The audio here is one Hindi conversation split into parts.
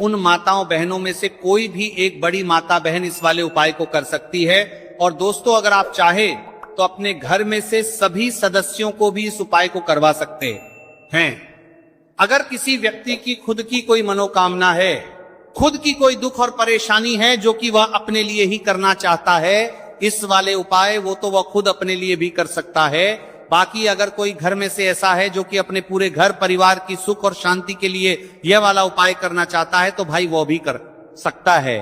उन माताओं बहनों में से कोई भी एक बड़ी माता बहन इस वाले उपाय को कर सकती है। और दोस्तों, अगर आप चाहे तो अपने घर में से सभी सदस्यों को भी इस उपाय को करवा सकते हैं। अगर किसी व्यक्ति की खुद की कोई मनोकामना है, खुद की कोई दुख और परेशानी है जो कि वह अपने लिए ही करना चाहता है, इस वाले उपाय वो तो वह खुद अपने लिए भी कर सकता है। बाकी अगर कोई घर में से ऐसा है जो कि अपने पूरे घर परिवार की सुख और शांति के लिए यह वाला उपाय करना चाहता है, तो भाई वो भी कर सकता है,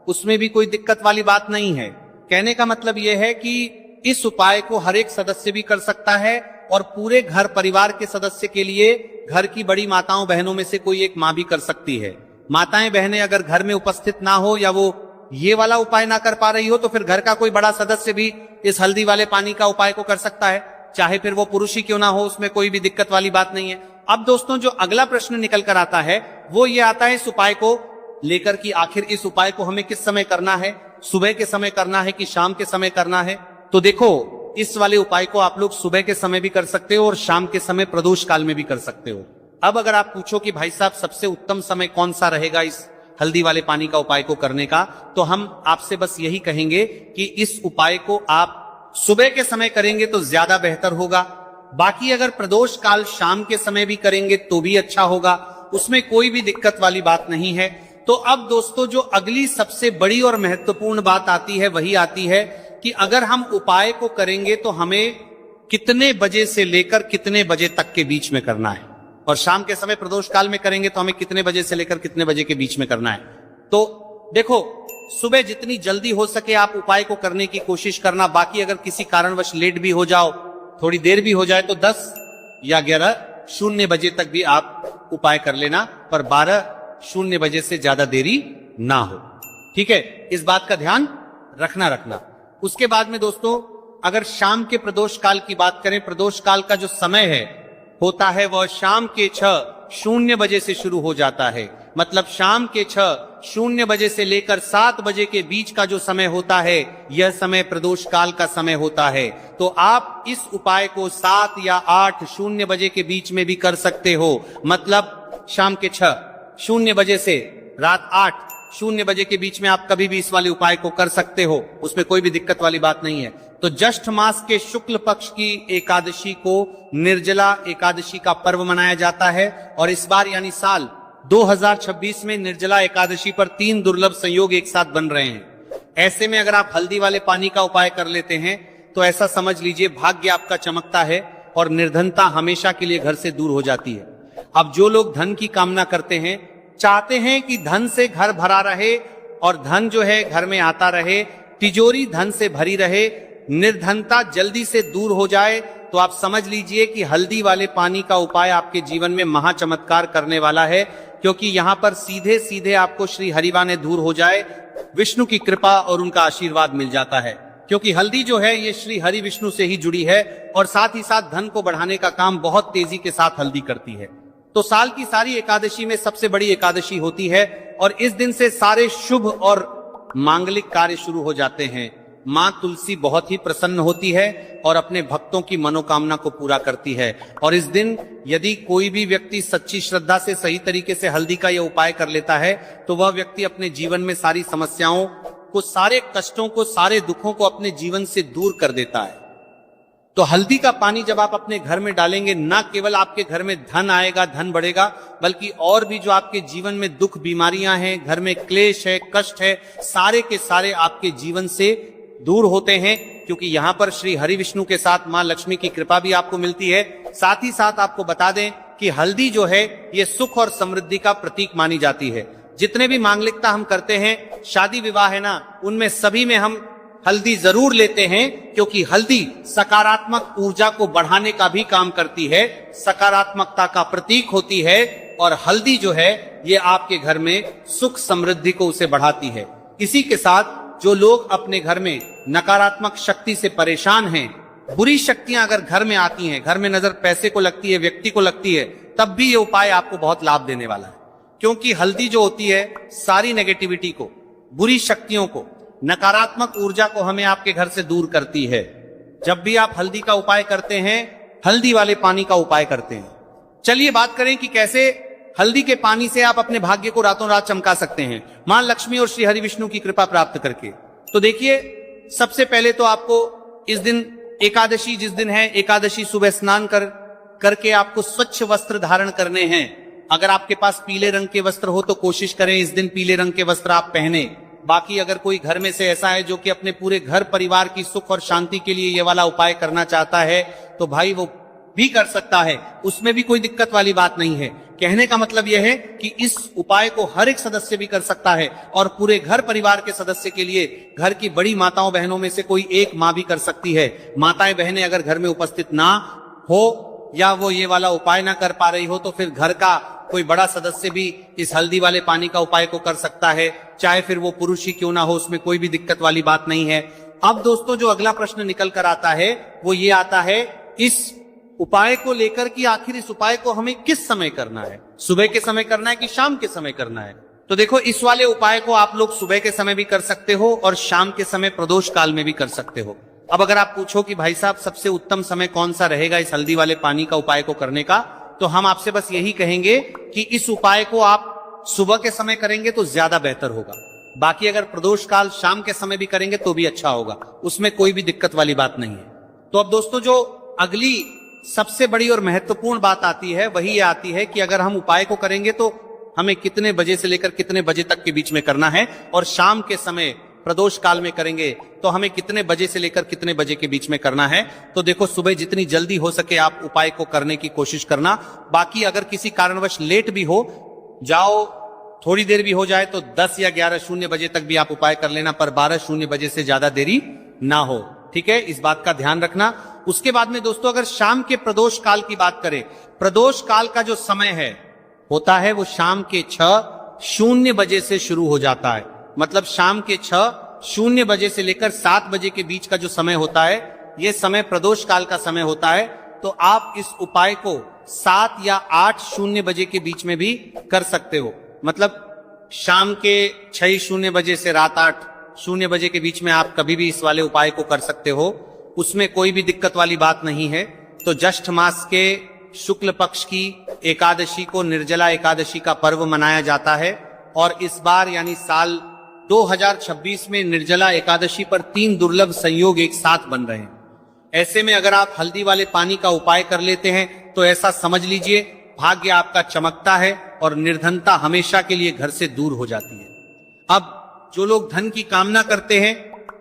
उसमें भी कोई दिक्कत वाली बात नहीं है। कहने का मतलब यह है कि इस उपाय को हर एक सदस्य भी कर सकता है और पूरे घर परिवार के सदस्य के लिए घर की बड़ी माताओं बहनों में से कोई एक मां भी कर सकती है। माताएं बहनें अगर घर में उपस्थित ना हो या वो ये वाला उपाय ना कर पा रही हो, तो फिर घर का कोई बड़ा सदस्य भी इस हल्दी वाले पानी का उपाय को कर सकता है, चाहे फिर वो पुरुष ही क्यों ना हो, उसमें कोई भी दिक्कत वाली बात नहीं है। अब दोस्तों, जो अगला प्रश्न निकल कर आता है वो ये आता है इस उपाय को लेकर कि आखिर इस उपाय को हमें किस समय करना है, सुबह के समय करना है कि शाम के समय करना है। तो देखो, इस वाले उपाय को आप लोग सुबह के समय भी कर सकते हो और शाम के समय प्रदोष काल में भी कर सकते हो। अब अगर आप पूछो कि भाई साहब सबसे उत्तम समय कौन सा रहेगा इस हल्दी वाले पानी का उपाय को करने का, तो हम आपसे बस यही कहेंगे कि इस उपाय को आप सुबह के समय करेंगे तो ज्यादा बेहतर होगा। बाकी अगर प्रदोष काल शाम के समय भी करेंगे तो भी अच्छा होगा, उसमें कोई भी दिक्कत वाली बात नहीं है। तो अब दोस्तों, जो अगली सबसे बड़ी और महत्वपूर्ण बात आती है वही आती है कि अगर हम उपाय को करेंगे तो हमें कितने बजे से लेकर कितने बजे तक के बीच में करना है, और शाम के समय प्रदोष काल में करेंगे तो हमें कितने बजे से लेकर कितने बजे के बीच में करना है। तो देखो, सुबह जितनी जल्दी हो सके आप उपाय को करने की कोशिश करना। बाकी अगर किसी कारणवश लेट भी हो जाओ, थोड़ी देर भी हो जाए, तो 10 या 11:00 बजे तक भी आप उपाय कर लेना, पर 12:00 बजे से ज्यादा देरी ना हो। ठीक है, इस बात का ध्यान रखना। उसके बाद में दोस्तों, अगर शाम के प्रदोष काल की बात करें, प्रदोष काल का जो समय है होता है वह शाम के 6:00 बजे से शुरू हो जाता है। मतलब शाम के 6:00 बजे से लेकर 7 बजे के बीच का जो समय होता है, यह समय प्रदोष काल का समय होता है। तो आप इस उपाय को 7 या 8:00 बजे के बीच में भी कर सकते हो। मतलब शाम के 6:00 बजे से रात 8:00 बजे के बीच में आप कभी भी इस वाले उपाय को कर सकते हो, उसमें कोई भी दिक्कत वाली बात नहीं है। तो ज्येष्ठ मास के शुक्ल पक्ष की एकादशी को निर्जला एकादशी का पर्व मनाया जाता है, और इस बार यानी साल 2026 में निर्जला एकादशी पर 3 दुर्लभ संयोग एक साथ बन रहे हैं। ऐसे में अगर आप हल्दी वाले पानी का उपाय कर लेते हैं तो ऐसा समझ लीजिए भाग्य आपका चमकता है और निर्धनता हमेशा के लिए घर से दूर हो जाती है। अब जो लोग धन की कामना करते हैं, चाहते हैं कि धन से घर भरा रहे और धन जो है घर में आता रहे, तिजोरी धन से भरी रहे, निर्धनता जल्दी से दूर हो जाए, तो आप समझ लीजिए कि हल्दी वाले पानी का उपाय आपके जीवन में महा चमत्कार करने वाला है। क्योंकि यहां पर सीधे सीधे आपको श्री हरिवाने दूर हो जाए, विष्णु की कृपा और उनका आशीर्वाद मिल जाता है। क्योंकि हल्दी जो है ये श्री हरि विष्णु से ही जुड़ी है और साथ ही साथ धन को बढ़ाने का काम बहुत तेजी के साथ हल्दी करती है। तो साल की सारी एकादशी में सबसे बड़ी एकादशी होती है और इस दिन से सारे शुभ और मांगलिक कार्य शुरू हो जाते हैं। मां तुलसी बहुत ही प्रसन्न होती है और अपने भक्तों की मनोकामना को पूरा करती है। और इस दिन यदि कोई भी व्यक्ति सच्ची श्रद्धा से सही तरीके से हल्दी का यह उपाय कर लेता है तो वह व्यक्ति अपने जीवन में सारी समस्याओं को, सारे कष्टों को, सारे दुखों को अपने जीवन से दूर कर देता है। तो हल्दी का पानी जब आप अपने घर में डालेंगे, ना केवल आपके घर में धन आएगा, धन बढ़ेगा, बल्कि और भी जो आपके जीवन में दुख बीमारियां हैं, घर में क्लेश है, कष्ट है, सारे के सारे आपके जीवन से दूर होते हैं। क्योंकि यहाँ पर श्री हरि विष्णु के साथ मां लक्ष्मी की कृपा भी आपको मिलती है। साथ ही साथ आपको बता दें कि हल्दी जो है ये सुख और समृद्धि का प्रतीक मानी जाती है। जितने भी मांगलिकता हम करते हैं, शादी विवाह है ना, उनमें सभी में हम हल्दी जरूर लेते हैं, क्योंकि हल्दी सकारात्मक ऊर्जा को बढ़ाने का भी काम करती है, सकारात्मकता का प्रतीक होती है। और हल्दी जो है ये आपके घर में सुख समृद्धि को उसे बढ़ाती है। इसी के साथ जो लोग अपने घर में नकारात्मक शक्ति से परेशान हैं, बुरी शक्तियां अगर घर में आती हैं, घर में नजर पैसे को लगती है, व्यक्ति को लगती है, तब भी ये उपाय आपको बहुत लाभ देने वाला है। क्योंकि हल्दी जो होती है सारी नेगेटिविटी को, बुरी शक्तियों को, नकारात्मक ऊर्जा को हमें आपके घर से दूर करती है। जब भी आप हल्दी का उपाय करते हैं, हल्दी वाले पानी का उपाय करते हैं। चलिए बात करें कि कैसे हल्दी के पानी से आप अपने भाग्य को रातों रात चमका सकते हैं, मां लक्ष्मी और श्री हरि विष्णु की कृपा प्राप्त करके। तो देखिए, सबसे पहले तो आपको इस दिन एकादशी जिस दिन है, एकादशी सुबह स्नान करके आपको स्वच्छ वस्त्र धारण करने हैं। अगर आपके पास पीले रंग के वस्त्र हो तो कोशिश करें इस दिन पीले रंग के वस्त्र आप पहने। बाकी अगर कोई घर में से ऐसा है जो कि अपने पूरे घर परिवार की सुख और शांति के लिए ये वाला उपाय करना चाहता है तो भाई वो भी कर सकता है, उसमें भी कोई दिक्कत वाली बात नहीं है। कहने का मतलब यह है कि इस उपाय को हर एक सदस्य भी कर सकता है और पूरे घर परिवार के सदस्य के लिए घर की बड़ी माताओं बहनों में से कोई एक माँ भी कर सकती है। माताएं बहनें अगर घर में उपस्थित ना हो या वो ये वाला उपाय ना कर पा रही हो तो फिर घर का कोई बड़ा सदस्य भी इस हल्दी वाले पानी का उपाय को कर सकता है, चाहे फिर वो पुरुष ही क्यों ना हो, उसमें कोई भी दिक्कत वाली बात नहीं है। अब दोस्तों जो अगला प्रश्न निकल कर आता है वो ये आता है इस उपाय को लेकर कि आखिर इस उपाय को हमें किस समय करना है, सुबह के समय करना है कि शाम के समय करना है। तो देखो, इस वाले उपाय को आप लोग सुबह के समय भी कर सकते हो और शाम के समय प्रदोष काल में भी कर सकते हो। अब अगर आप पूछो कि भाई साहब सबसे उत्तम समय कौन सा रहेगा इस हल्दी वाले पानी का उपाय को करने का, तो हम आपसे बस यही कहेंगे कि इस उपाय को आप सुबह के समय करेंगे तो ज्यादा बेहतर होगा। बाकी अगर प्रदोष काल शाम के समय भी करेंगे तो भी अच्छा होगा, उसमें कोई भी दिक्कत वाली बात नहीं है। तो अब दोस्तों जो अगली सबसे बड़ी और महत्वपूर्ण बात आती है वही ये आती है कि अगर हम उपाय को करेंगे तो हमें कितने बजे से लेकर कितने बजे तक के बीच में करना है, और शाम के समय प्रदोष काल में करेंगे तो हमें कितने बजे से लेकर कितने बजे के बीच में करना है। तो देखो, सुबह जितनी जल्दी हो सके आप उपाय को करने की कोशिश करना। बाकी अगर किसी कारणवश लेट भी हो जाओ, थोड़ी देर भी हो जाए तो 10 या 11:00 बजे तक भी आप उपाय कर लेना, पर 12:00 बजे से ज्यादा देरी ना हो। ठीक है, इस बात का ध्यान रखना। उसके बाद में दोस्तों अगर शाम के प्रदोष काल की बात करें, प्रदोष काल का जो समय है होता है वो शाम के 6:00 बजे से शुरू हो जाता है। मतलब शाम के 6:00 बजे से लेकर 7 बजे के बीच का जो समय होता है ये समय प्रदोष काल का समय होता है। तो आप इस उपाय को 7 या 8:00 बजे के बीच में भी कर सकते हो। मतलब शाम के 6:00 बजे से रात 8:00 बजे के बीच में आप कभी भी इस वाले उपाय को कर सकते हो, उसमें कोई भी दिक्कत वाली बात नहीं है। तो ज्येष्ठ मास के शुक्ल पक्ष की एकादशी को निर्जला एकादशी का पर्व मनाया जाता है और इस बार यानी साल 2026 में निर्जला एकादशी पर 3 दुर्लभ संयोग एक साथ बन रहे हैं। ऐसे में अगर आप हल्दी वाले पानी का उपाय कर लेते हैं तो ऐसा समझ लीजिए भाग्य आपका चमकता है और निर्धनता हमेशा के लिए घर से दूर हो जाती है। अब जो लोग धन की कामना करते हैं,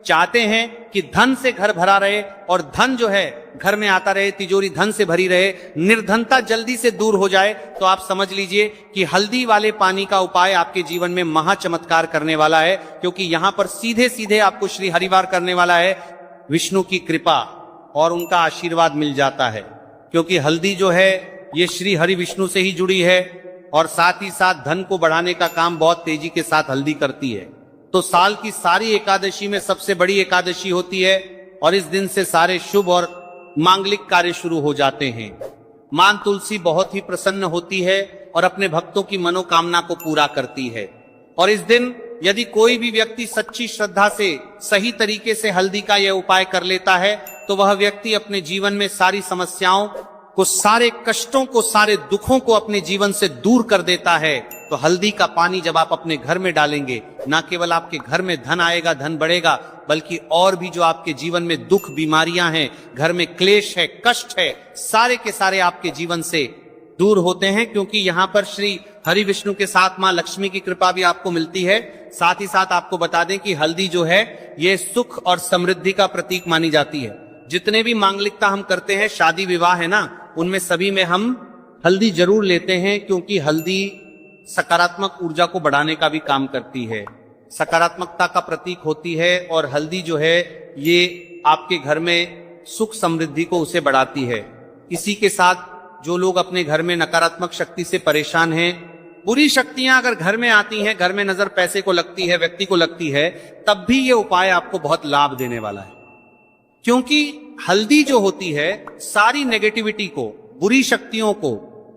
चाहते हैं कि धन से घर भरा रहे और धन जो है घर में आता रहे, तिजोरी धन से भरी रहे, निर्धनता जल्दी से दूर हो जाए, तो आप समझ लीजिए कि हल्दी वाले पानी का उपाय आपके जीवन में महा चमत्कार करने वाला है, क्योंकि यहां पर सीधे सीधे आपको श्री हरिवार करने वाला है विष्णु की कृपा और उनका आशीर्वाद मिल जाता है। क्योंकि हल्दी जो है ये श्री हरि विष्णु से ही जुड़ी है और साथ ही साथ धन को बढ़ाने का काम बहुत तेजी के साथ हल्दी करती है। तो साल की सारी एकादशी में सबसे बड़ी एकादशी होती है और इस दिन से सारे शुभ और मांगलिक कार्य शुरू हो जाते हैं। मां तुलसी बहुत ही प्रसन्न होती है और अपने भक्तों की मनोकामना को पूरा करती है। और इस दिन यदि कोई भी व्यक्ति सच्ची श्रद्धा से सही तरीके से हल्दी का यह उपाय कर लेता है तो वह व्यक्ति अपने जीवन में सारी समस्याओं को, सारे कष्टों को, सारे दुखों को अपने जीवन से दूर कर देता है। तो हल्दी का पानी जब आप अपने घर में डालेंगे, ना केवल आपके घर में धन आएगा, धन बढ़ेगा, बल्कि और भी जो आपके जीवन में दुख बीमारियां हैं, घर में क्लेश है, कष्ट है, सारे के सारे आपके जीवन से दूर होते हैं। क्योंकि यहाँ पर श्री हरि विष्णु के साथ मां लक्ष्मी की कृपा भी आपको मिलती है। साथ ही साथ आपको बता दें कि हल्दी जो है ये सुख और समृद्धि का प्रतीक मानी जाती है। जितने भी मांगलिकता हम करते हैं, शादी विवाह है ना, उनमें सभी में हम हल्दी जरूर लेते हैं, क्योंकि हल्दी सकारात्मक ऊर्जा को बढ़ाने का भी काम करती है, सकारात्मकता का प्रतीक होती है। और हल्दी जो है ये आपके घर में सुख समृद्धि को उसे बढ़ाती है। इसी के साथ जो लोग अपने घर में नकारात्मक शक्ति से परेशान हैं, बुरी शक्तियां अगर घर में आती हैं, घर में नजर पैसे को लगती है, व्यक्ति को लगती है, तब भी ये उपाय आपको बहुत लाभ देने वाला है। क्योंकि हल्दी जो होती है सारी नेगेटिविटी को, बुरी शक्तियों को,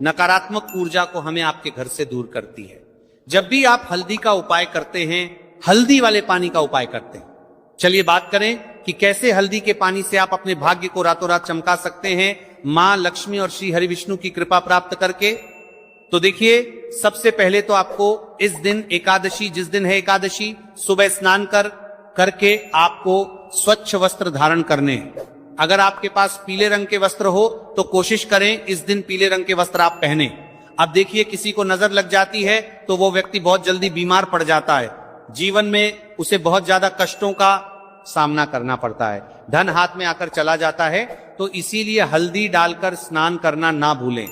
नकारात्मक ऊर्जा को हमें आपके घर से दूर करती है। जब भी आप हल्दी का उपाय करते हैं, हल्दी वाले पानी का उपाय करते हैं, चलिए बात करें कि कैसे हल्दी के पानी से आप अपने भाग्य को रातों रात चमका सकते हैं मां लक्ष्मी और श्री हरि विष्णु की कृपा प्राप्त करके। तो देखिए, सबसे पहले तो आपको इस दिन एकादशी, जिस दिन है एकादशी, सुबह स्नान करके आपको स्वच्छ वस्त्र धारण करने हैं। अगर आपके पास पीले रंग के वस्त्र हो तो कोशिश करें इस दिन पीले रंग के वस्त्र आप पहने। अब देखिए, किसी को नजर लग जाती है तो वो व्यक्ति बहुत जल्दी बीमार पड़ जाता है, जीवन में उसे बहुत ज्यादा कष्टों का सामना करना पड़ता है, धन हाथ में आकर चला जाता है। तो इसीलिए हल्दी डालकर स्नान करना ना भूलें।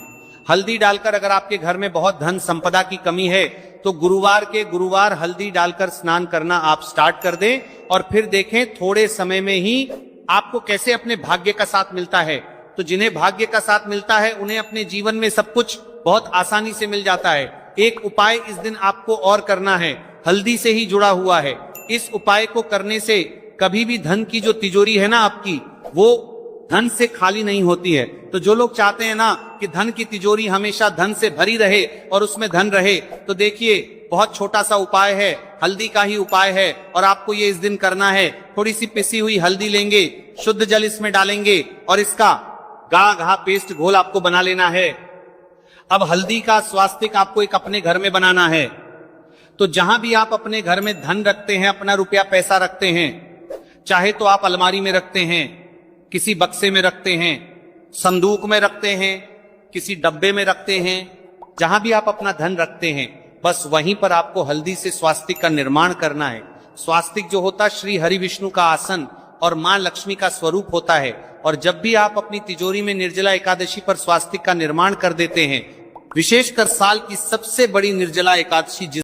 हल्दी डालकर, अगर आपके घर में बहुत धन संपदा की कमी है तो गुरुवार के गुरुवार हल्दी डालकर स्नान करना आप स्टार्ट कर दें, और फिर देखें थोड़े समय में ही आपको कैसे अपने भाग्य का साथ मिलता है। तो जिन्हें भाग्य का साथ मिलता है उन्हें अपने जीवन में सब कुछ बहुत आसानी से मिल जाता है। एक उपाय इस दिन आपको और करना है, हल्दी से ही जुड़ा हुआ है। इस उपाय को करने से कभी भी धन की जो तिजोरी है ना आपकी, वो धन से खाली नहीं होती है। तो जो लोग चाहते हैं ना कि धन की तिजोरी हमेशा धन से भरी रहे और उसमें धन रहे, तो देखिए बहुत छोटा सा उपाय है, हल्दी का ही उपाय है, और आपको ये इस दिन करना है। थोड़ी सी पिसी हुई हल्दी लेंगे, शुद्ध जल इसमें डालेंगे और इसका गाढ़ा घा पेस्ट घोल आपको बना लेना है। अब हल्दी का स्वास्तिक आपको एक अपने घर में बनाना है। तो जहां भी आप अपने घर में धन रखते हैं, अपना रुपया पैसा रखते हैं, चाहे तो आप अलमारी में रखते हैं, किसी बक्से में रखते हैं, संदूक में रखते हैं, किसी डब्बे में रखते हैं, जहां भी आप अपना धन रखते हैं, बस वहीं पर आपको हल्दी से स्वास्तिक का निर्माण करना है। स्वास्तिक जो होता श्री हरि विष्णु का आसन और मां लक्ष्मी का स्वरूप होता है। और जब भी आप अपनी तिजोरी में निर्जला एकादशी पर स्वास्तिक का निर्माण कर देते हैं, विशेषकर साल की सबसे बड़ी निर्जला एकादशी